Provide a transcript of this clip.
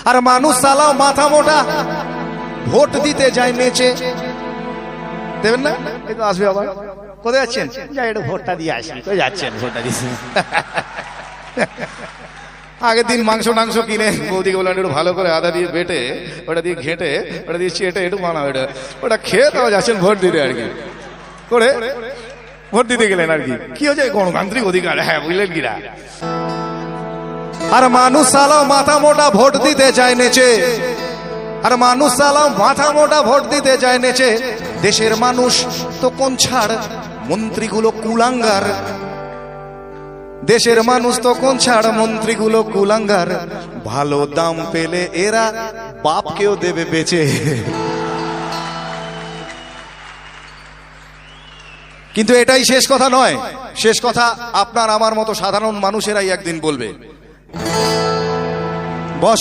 আর মানুষ সালাও মাথা মোটা ভোট দিতে যায় নেচে। দেবেন না? এই তো আসবে আবার। কোথায় যাচ্ছেন? যাই একটু ভোটটা দিয়ে আসি। কোথায় যাচ্ছেন? ভোটটা দিয়েছি। আগের দিন মাংস টাংস কিনে বৌদিকে বললেন একটু ভালো করে আদা দিয়ে বেটে ওটা দিয়ে ঘেঁটে ওটা দিয়ে চেটে একটু বানাও, ওটা খেয়ে তাও যাচ্ছেন ভোট দিতে আর কি করে ভোট দিতে গেলেন আর কি। কি হয়েছে? গণতান্ত্রিক অধিকার, হ্যাঁ বুঝলেন কিনা। আর মানুষ সালাও মাথা মোটা ভোট দিতে যায় নেচে। আর মানুষ সালাও মাথা মোটা ভোট দিতে যায় নেচে। দেশের মানুষ তো কোন ছাড়, মন্ত্রীগুলো কুলাঙ্গার। দেশের মানুষ তো কোন ছাড়, মন্ত্রীগুলো কুলাঙ্গার। ভালো দাম পেলে এরা বাপকেও দেবে বেচে। কিন্তু এটাই শেষ কথা নয়। শেষ কথা আপনার আমার মতো সাধারণ মানুষেরাই একদিন বলবে।